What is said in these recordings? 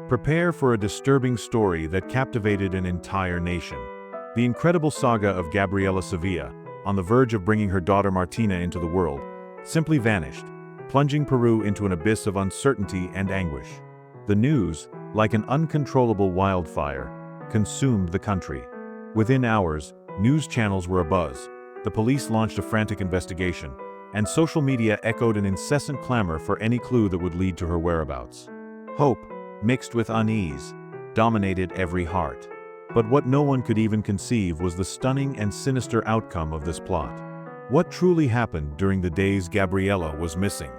Prepare for a disturbing story that captivated an entire nation. The incredible saga of Gabriela Sevilla, on the verge of bringing her daughter Martina into the world, simply vanished, plunging Peru into an abyss of uncertainty and anguish. The news, like an uncontrollable wildfire, consumed the country. Within hours, news channels were abuzz, the police launched a frantic investigation, and social media echoed an incessant clamor for any clue that would lead to her whereabouts. Hope, mixed with unease, dominated every heart. But what no one could even conceive was the stunning and sinister outcome of this plot. What truly happened during the days Gabriela was missing?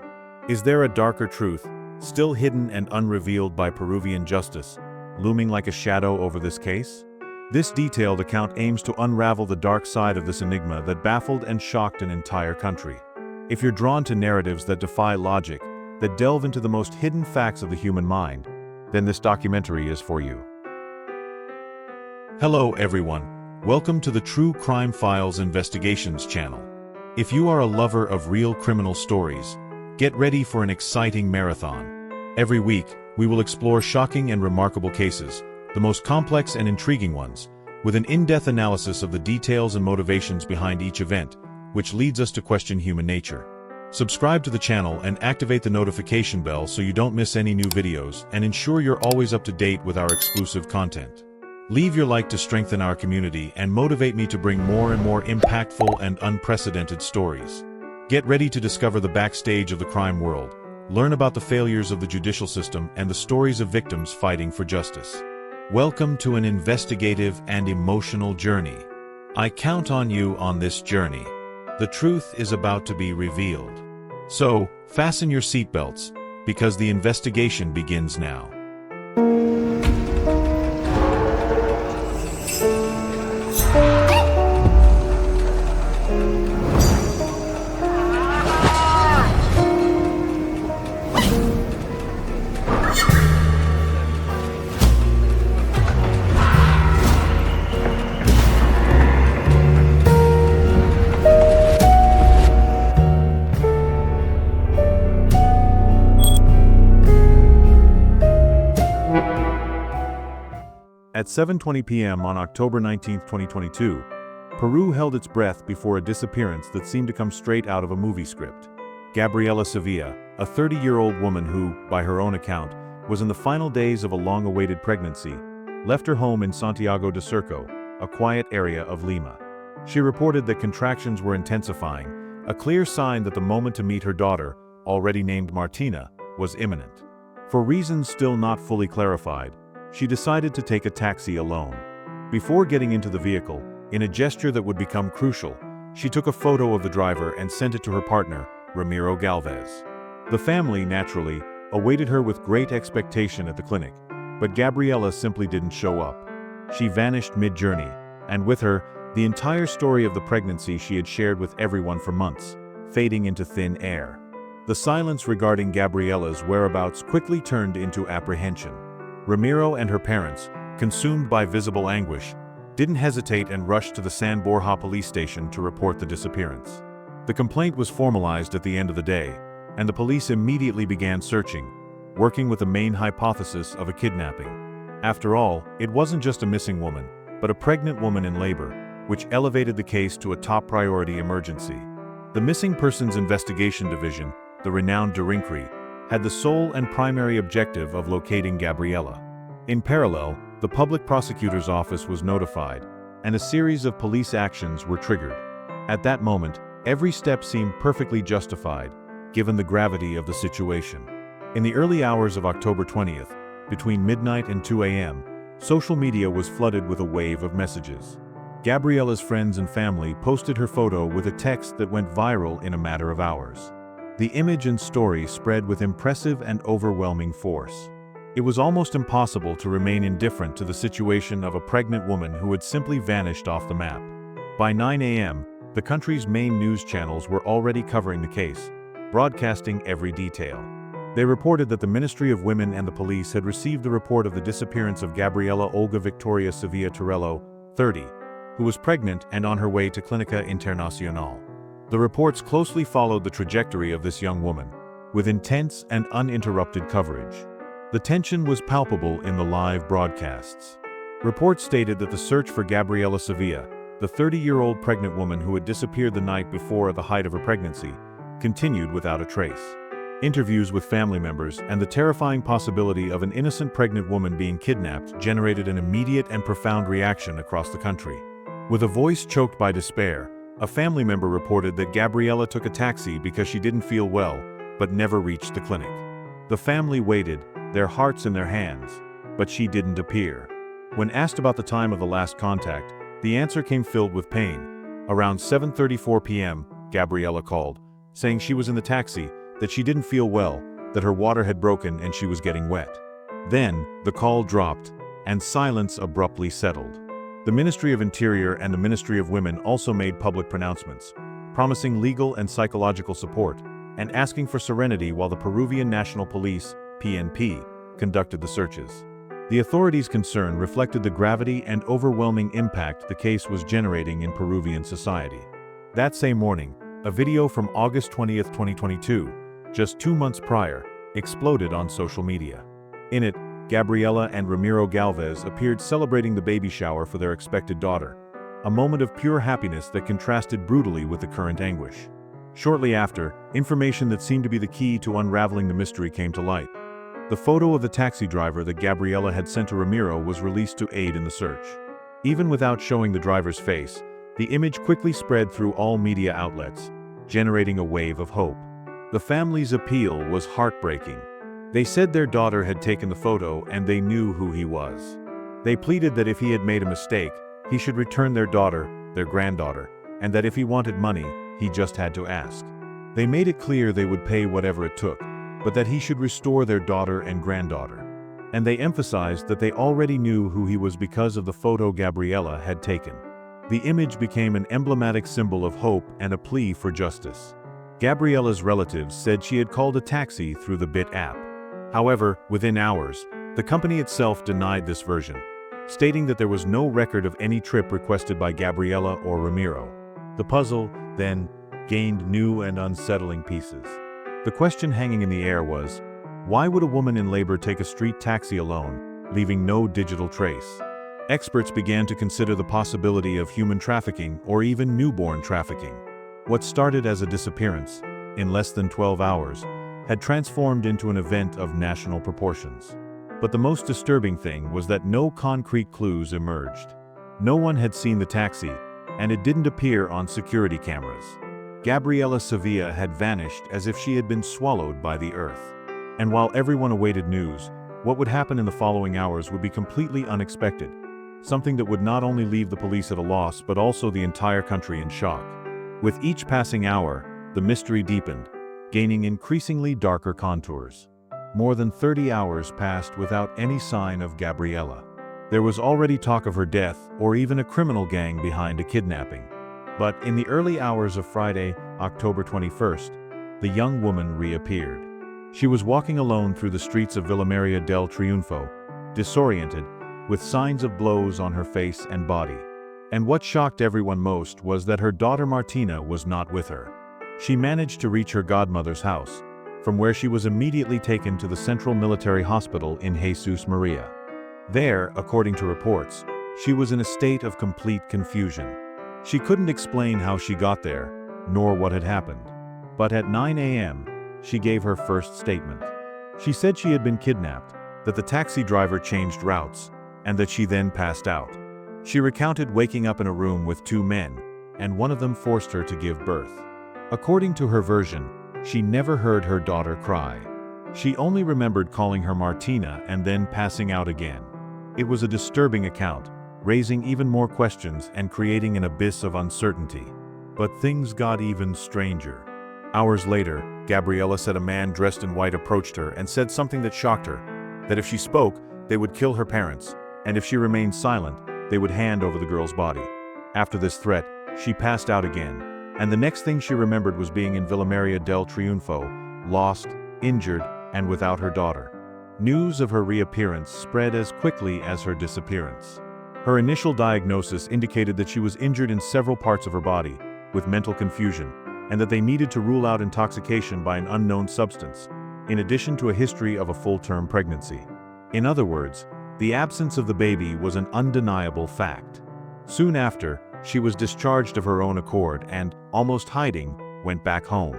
Is there a darker truth, still hidden and unrevealed by Peruvian justice, looming like a shadow over this case? This detailed account aims to unravel the dark side of this enigma that baffled and shocked an entire country. If you're drawn to narratives that defy logic, that delve into the most hidden facts of the human mind, then this documentary is for you. Hello everyone, welcome to the True Crime Files Investigations channel. If you are a lover of real criminal stories, get ready for an exciting marathon. Every week, we will explore shocking and remarkable cases, the most complex and intriguing ones, with an in-depth analysis of the details and motivations behind each event, which leads us to question human nature. Subscribe to the channel and activate the notification bell so you don't miss any new videos, and ensure you're always up to date with our exclusive content. Leave your like to strengthen our community and motivate me to bring more and more impactful and unprecedented stories. Get ready to discover the backstage of the crime world, learn about the failures of the judicial system and the stories of victims fighting for justice. Welcome to an investigative and emotional journey. I count on you on this journey. The truth is about to be revealed. So, fasten your seatbelts, because the investigation begins now. At 7:20 p.m. on October 19, 2022, Peru held its breath before a disappearance that seemed to come straight out of a movie script. Gabriela Sevilla, a 30-year-old woman who, by her own account, was in the final days of a long-awaited pregnancy, left her home in Santiago de Surco, a quiet area of Lima. She reported that contractions were intensifying, a clear sign that the moment to meet her daughter, already named Martina, was imminent. For reasons still not fully clarified, she decided to take a taxi alone. Before getting into the vehicle, in a gesture that would become crucial, she took a photo of the driver and sent it to her partner, Ramiro Gálvez. The family, naturally, awaited her with great expectation at the clinic, but Gabriela simply didn't show up. She vanished mid-journey, and with her, the entire story of the pregnancy she had shared with everyone for months, fading into thin air. The silence regarding Gabriela's whereabouts quickly turned into apprehension. Ramiro and her parents, consumed by visible anguish, didn't hesitate and rushed to the San Borja police station to report the disappearance. The complaint was formalized at the end of the day, and the police immediately began searching, working with the main hypothesis of a kidnapping. After all, it wasn't just a missing woman, but a pregnant woman in labor, which elevated the case to a top priority emergency. The Missing Persons Investigation Division, the renowned Delinqury, had the sole and primary objective of locating Gabriela. In parallel, the public prosecutor's office was notified, and a series of police actions were triggered. At that moment, every step seemed perfectly justified, given the gravity of the situation. In the early hours of October 20th, between midnight and 2 a.m., social media was flooded with a wave of messages. Gabriela's friends and family posted her photo with a text that went viral in a matter of hours. The image and story spread with impressive and overwhelming force. It was almost impossible to remain indifferent to the situation of a pregnant woman who had simply vanished off the map. By 9 a.m., the country's main news channels were already covering the case, broadcasting every detail. They reported that the Ministry of Women and the police had received the report of the disappearance of Gabriela Olga Victoria Sevilla Torello, 30, who was pregnant and on her way to Clínica Internacional. The reports closely followed the trajectory of this young woman, with intense and uninterrupted coverage. The tension was palpable in the live broadcasts. Reports stated that the search for Gabriela Sevilla, the 30-year-old pregnant woman who had disappeared the night before at the height of her pregnancy, continued without a trace. Interviews with family members and the terrifying possibility of an innocent pregnant woman being kidnapped generated an immediate and profound reaction across the country. With a voice choked by despair, a family member reported that Gabriela took a taxi because she didn't feel well, but never reached the clinic. The family waited, their hearts in their hands, but she didn't appear. When asked about the time of the last contact, the answer came filled with pain. Around 7:34 p.m., Gabriela called, saying she was in the taxi, that she didn't feel well, that her water had broken and she was getting wet. Then, the call dropped, and silence abruptly settled. The Ministry of Interior and the Ministry of Women also made public pronouncements, promising legal and psychological support, and asking for serenity while the Peruvian National Police, PNP, conducted the searches. The authorities' concern reflected the gravity and overwhelming impact the case was generating in Peruvian society. That same morning, a video from August 20, 2022, just 2 months prior, exploded on social media. In it, Gabriela and Ramiro Gálvez appeared celebrating the baby shower for their expected daughter, a moment of pure happiness that contrasted brutally with the current anguish. Shortly after, information that seemed to be the key to unraveling the mystery came to light. The photo of the taxi driver that Gabriela had sent to Ramiro was released to aid in the search. Even without showing the driver's face, the image quickly spread through all media outlets, generating a wave of hope. The family's appeal was heartbreaking. They said their daughter had taken the photo and they knew who he was. They pleaded that if he had made a mistake, he should return their daughter, their granddaughter, and that if he wanted money, he just had to ask. They made it clear they would pay whatever it took, but that he should restore their daughter and granddaughter. And they emphasized that they already knew who he was because of the photo Gabriela had taken. The image became an emblematic symbol of hope and a plea for justice. Gabriela's relatives said she had called a taxi through the Bit app. However, within hours, the company itself denied this version, stating that there was no record of any trip requested by Gabriela or Ramiro. The puzzle, then, gained new and unsettling pieces. The question hanging in the air was, why would a woman in labor take a street taxi alone, leaving no digital trace? Experts began to consider the possibility of human trafficking or even newborn trafficking. What started as a disappearance, in less than 12 hours, had transformed into an event of national proportions. But the most disturbing thing was that no concrete clues emerged. No one had seen the taxi, and it didn't appear on security cameras. Gabriela Sevilla had vanished as if she had been swallowed by the earth. And while everyone awaited news, what would happen in the following hours would be completely unexpected, something that would not only leave the police at a loss but also the entire country in shock. With each passing hour, the mystery deepened, gaining increasingly darker contours. More than 30 hours passed without any sign of Gabriela. There was already talk of her death or even a criminal gang behind a kidnapping. But in the early hours of Friday, October 21st, the young woman reappeared. She was walking alone through the streets of Villa Maria del Triunfo, disoriented, with signs of blows on her face and body. And what shocked everyone most was that her daughter Martina was not with her. She managed to reach her godmother's house, from where she was immediately taken to the Central Military Hospital in Jesus Maria. There, according to reports, she was in a state of complete confusion. She couldn't explain how she got there, nor what had happened. But at 9 a.m., she gave her first statement. She said she had been kidnapped, that the taxi driver changed routes, and that she then passed out. She recounted waking up in a room with 2 men, and one of them forced her to give birth. According to her version, she never heard her daughter cry. She only remembered calling her Martina and then passing out again. It was a disturbing account, raising even more questions and creating an abyss of uncertainty. But things got even stranger. Hours later, Gabriela said a man dressed in white approached her and said something that shocked her, that if she spoke, they would kill her parents, and if she remained silent, they would hand over the girl's body. After this threat, she passed out again, and the next thing she remembered was being in Villa Maria del Triunfo, lost, injured, and without her daughter. News of her reappearance spread as quickly as her disappearance. Her initial diagnosis indicated that she was injured in several parts of her body, with mental confusion, and that they needed to rule out intoxication by an unknown substance. in addition to a history of a full-term pregnancy. In other words, the absence of the baby was an undeniable fact. Soon after, she was discharged of her own accord and, almost hiding, went back home.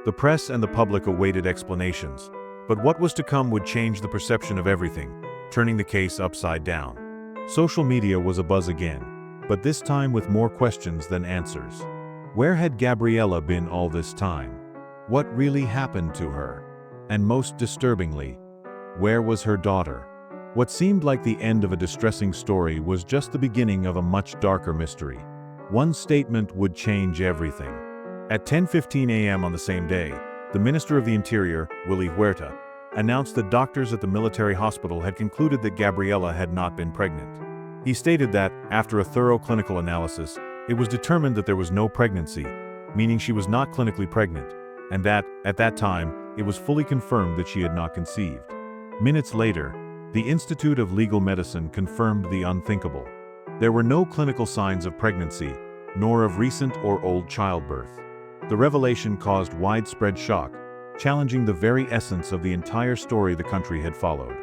The press and the public awaited explanations, but what was to come would change the perception of everything, turning the case upside down. Social media was abuzz again, but this time with more questions than answers. Where had Gabriela been all this time? What really happened to her? And most disturbingly, where was her daughter? What seemed like the end of a distressing story was just the beginning of a much darker mystery. One statement would change everything. At 10:15 a.m. on the same day, the Minister of the Interior, Willy Huerta, announced that doctors at the military hospital had concluded that Gabriela had not been pregnant. He stated that, after a thorough clinical analysis, it was determined that there was no pregnancy, meaning she was not clinically pregnant, and that, at that time, it was fully confirmed that she had not conceived. Minutes later, the Institute of Legal Medicine confirmed the unthinkable. There were no clinical signs of pregnancy, nor of recent or old childbirth. The revelation caused widespread shock, challenging the very essence of the entire story the country had followed.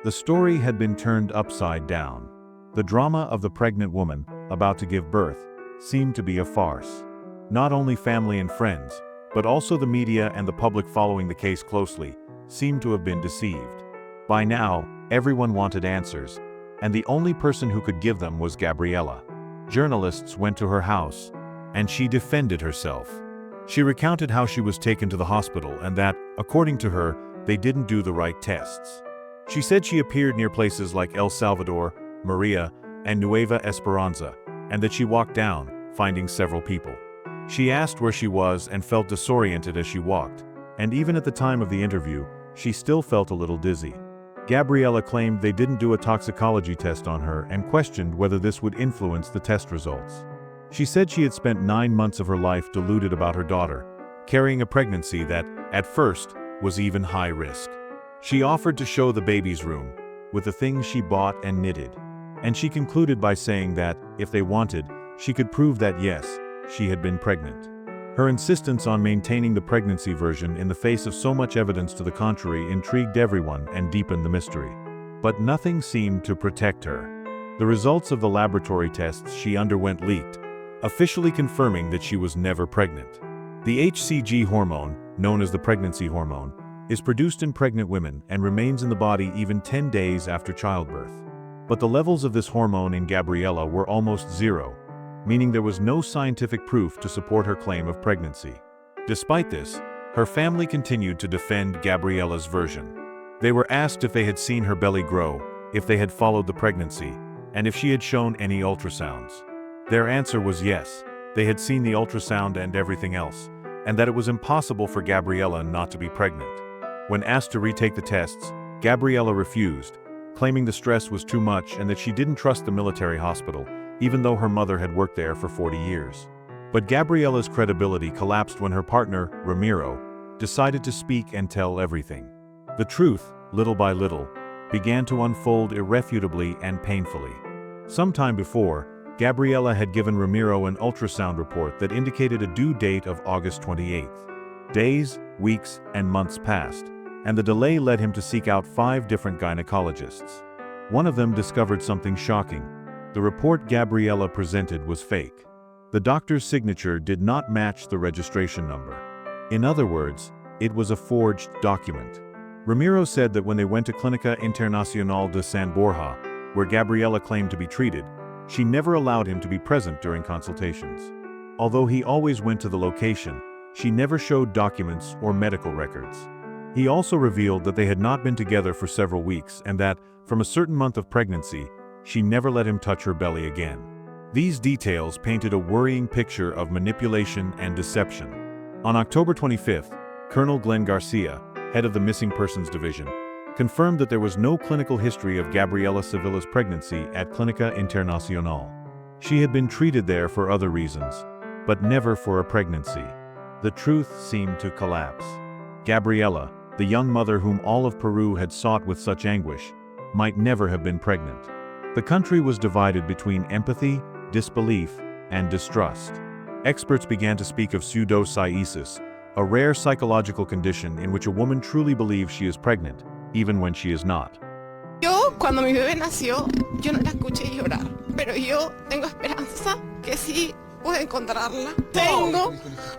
The story had been turned upside down. The drama of the pregnant woman, about to give birth, seemed to be a farce. Not only family and friends, but also the media and the public following the case closely, seemed to have been deceived. By now, everyone wanted answers, and the only person who could give them was Gabriela. Journalists went to her house, and she defended herself. She recounted how she was taken to the hospital and that, according to her, they didn't do the right tests. She said she appeared near places like El Salvador, Maria, and Nueva Esperanza, and that she walked down, finding several people. She asked where she was and felt disoriented as she walked, and even at the time of the interview, she still felt a little dizzy. Gabriela claimed they didn't do a toxicology test on her and questioned whether this would influence the test results. She said she had spent 9 months of her life deluded about her daughter, carrying a pregnancy that, at first, was even high risk. She offered to show the baby's room, with the things she bought and knitted. And she concluded by saying that, if they wanted, she could prove that yes, she had been pregnant. Her insistence on maintaining the pregnancy version in the face of so much evidence to the contrary intrigued everyone and deepened the mystery. But nothing seemed to protect her. The results of the laboratory tests she underwent leaked, officially confirming that she was never pregnant. The HCG hormone, known as the pregnancy hormone, is produced in pregnant women and remains in the body even 10 days after childbirth. But the levels of this hormone in Gabriela were almost zero, meaning there was no scientific proof to support her claim of pregnancy. Despite this, her family continued to defend Gabriela's version. They were asked if they had seen her belly grow, if they had followed the pregnancy, and if she had shown any ultrasounds. Their answer was yes, they had seen the ultrasound and everything else, and that it was impossible for Gabriela not to be pregnant. When asked to retake the tests, Gabriela refused, claiming the stress was too much and that she didn't trust the military hospital, even though her mother had worked there for 40 years. But Gabriela's credibility collapsed when her partner, Ramiro, decided to speak and tell everything. The truth, little by little, began to unfold irrefutably and painfully. Sometime before, Gabriela had given Ramiro an ultrasound report that indicated a due date of August 28th. Days, weeks, and months passed, and the delay led him to seek out 5 different gynecologists. One of them discovered something shocking. The report Gabriela presented was fake. The doctor's signature did not match the registration number. In other words, it was a forged document. Ramiro said that when they went to Clínica Internacional de San Borja, where Gabriela claimed to be treated, she never allowed him to be present during consultations. Although he always went to the location, she never showed documents or medical records. He also revealed that they had not been together for several weeks and that, from a certain month of pregnancy, she never let him touch her belly again. These details painted a worrying picture of manipulation and deception. On October 25th, Colonel Glenn Garcia, head of the Missing Persons Division, confirmed that there was no clinical history of Gabriela Sevilla's pregnancy at Clínica Internacional. She had been treated there for other reasons, but never for a pregnancy. The truth seemed to collapse. Gabriela, the young mother whom all of Peru had sought with such anguish, might never have been pregnant. The country was divided between empathy, disbelief, and distrust. Experts began to speak of pseudocyesis, a rare psychological condition in which a woman truly believes she is pregnant, even when she is not. Yo, cuando mi bebé nació, yo no la escuché llorar, pero yo tengo esperanza que sí puedo encontrarla. Tengo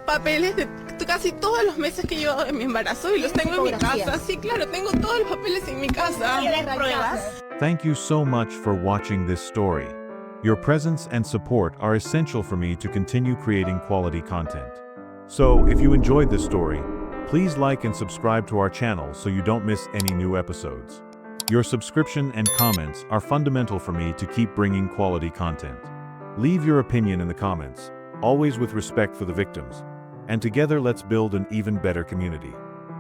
papeles de casi todos los meses que llevo de mi embarazo y los tengo en mi casa. Sí, claro, tengo todos los papeles en mi casa. ¿Tienes pruebas? Thank you so much for watching this story. Your presence and support are essential for me to continue creating quality content. So, if you enjoyed this story, please like and subscribe to our channel so you don't miss any new episodes. Your subscription and comments are fundamental for me to keep bringing quality content. Leave your opinion in the comments, always with respect for the victims, and together let's build an even better community.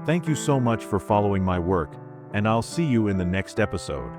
Thank you so much for following my work, and I'll see you in the next episode.